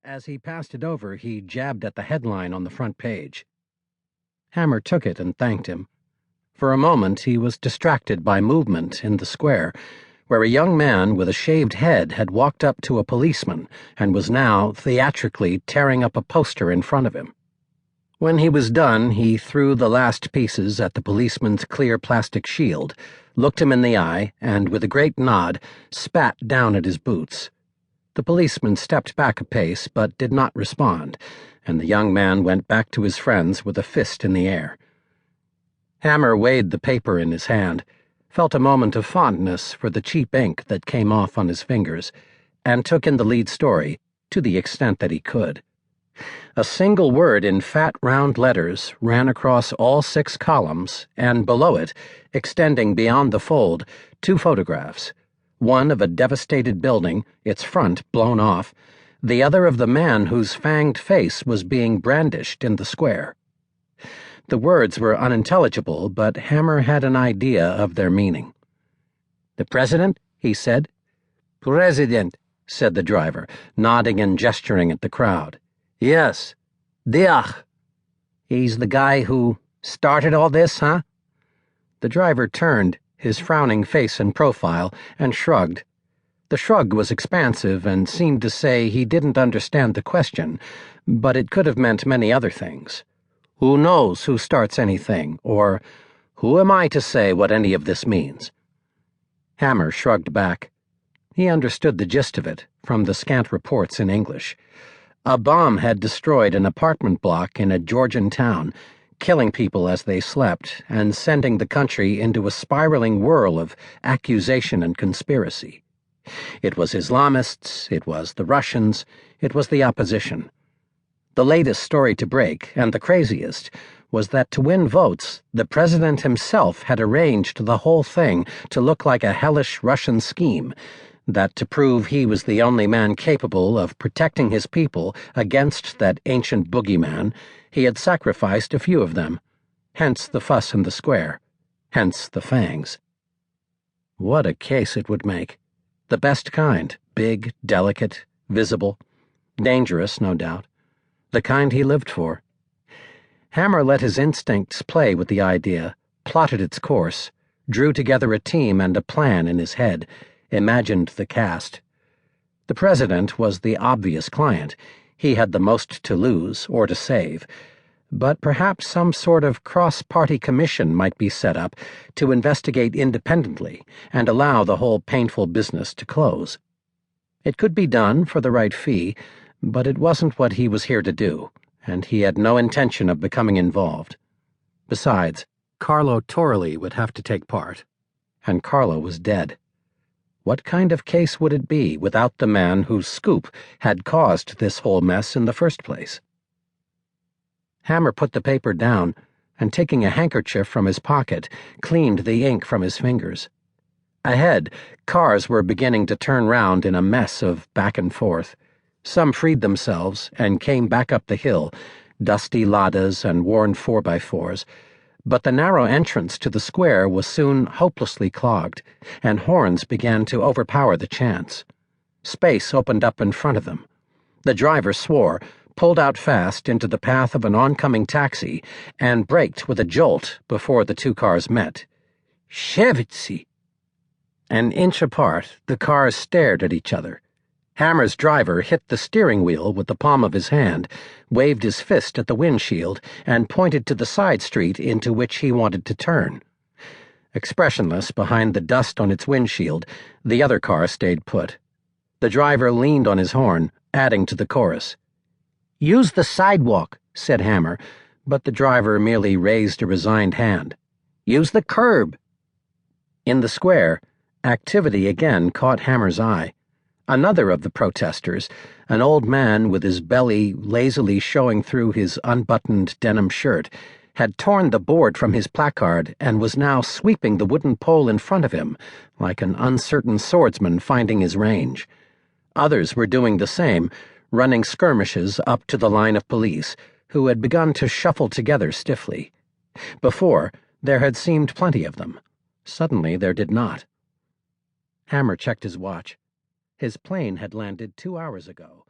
As he passed it over, he jabbed at the headline on the front page. Hammer took it and thanked him. For a moment he was distracted by movement in the square, where a young man with a shaved head had walked up to a policeman and was now theatrically tearing up a poster in front of him. When he was done, he threw the last pieces at the policeman's clear plastic shield, looked him in the eye, and with a great nod, spat down at his boots. The policeman stepped back a pace, but did not respond, and the young man went back to his friends with a fist in the air. Hammer weighed the paper in his hand, felt a moment of fondness for the cheap ink that came off on his fingers, and took in the lead story to the extent that he could. A single word in fat round letters ran across all 6 columns, and below it, extending beyond the fold, 2 photographs. One of a devastated building, its front blown off, the other of the man whose fanged face was being brandished in the square. The words were unintelligible, but Hammer had an idea of their meaning. "The president?" he said. "President," said the driver, nodding and gesturing at the crowd. "Yes. Diach. He's the guy who started all this, huh?" The driver turned, his frowning face and profile, and shrugged. The shrug was expansive and seemed to say he didn't understand the question, but it could have meant many other things. Who knows who starts anything, or who am I to say what any of this means? Hammer shrugged back. He understood the gist of it, from the scant reports in English. A bomb had destroyed an apartment block in a Georgian town, killing people as they slept and sending the country into a spiraling whirl of accusation and conspiracy. It was Islamists, it was the Russians, it was the opposition. The latest story to break, and the craziest, was that to win votes, the president himself had arranged the whole thing to look like a hellish Russian scheme, that to prove he was the only man capable of protecting his people against that ancient boogeyman, he had sacrificed a few of them. Hence the fuss in the square. Hence the fangs. What a case it would make. The best kind, big, delicate, visible, dangerous, no doubt. The kind he lived for. Hammer let his instincts play with the idea, plotted its course, drew together a team and a plan in his head, imagined the cast. The president was the obvious client. He had the most to lose or to save, but perhaps some sort of cross-party commission might be set up to investigate independently and allow the whole painful business to close. It could be done for the right fee, but it wasn't what he was here to do, and he had no intention of becoming involved. Besides, Carlo Torelli would have to take part, and Carlo was dead. What kind of case would it be without the man whose scoop had caused this whole mess in the first place? Hammer put the paper down, and taking a handkerchief from his pocket, cleaned the ink from his fingers. Ahead, cars were beginning to turn round in a mess of back and forth. Some freed themselves and came back up the hill, dusty Ladas and worn 4x4s, but the narrow entrance to the square was soon hopelessly clogged, and horns began to overpower the chance. Space opened up in front of them. The driver swore, pulled out fast into the path of an oncoming taxi, and braked with a jolt before the 2 cars met. Shevitsi! An inch apart, the cars stared at each other. Hammer's driver hit the steering wheel with the palm of his hand, waved his fist at the windshield, and pointed to the side street into which he wanted to turn. Expressionless behind the dust on its windshield, the other car stayed put. The driver leaned on his horn, adding to the chorus. "Use the sidewalk," said Hammer, but the driver merely raised a resigned hand. "Use the curb." In the square, activity again caught Hammer's eye. Another of the protesters, an old man with his belly lazily showing through his unbuttoned denim shirt, had torn the board from his placard and was now sweeping the wooden pole in front of him, like an uncertain swordsman finding his range. Others were doing the same, running skirmishes up to the line of police, who had begun to shuffle together stiffly. Before, there had seemed plenty of them. Suddenly there did not. Hammer checked his watch. His plane had landed 2 hours ago.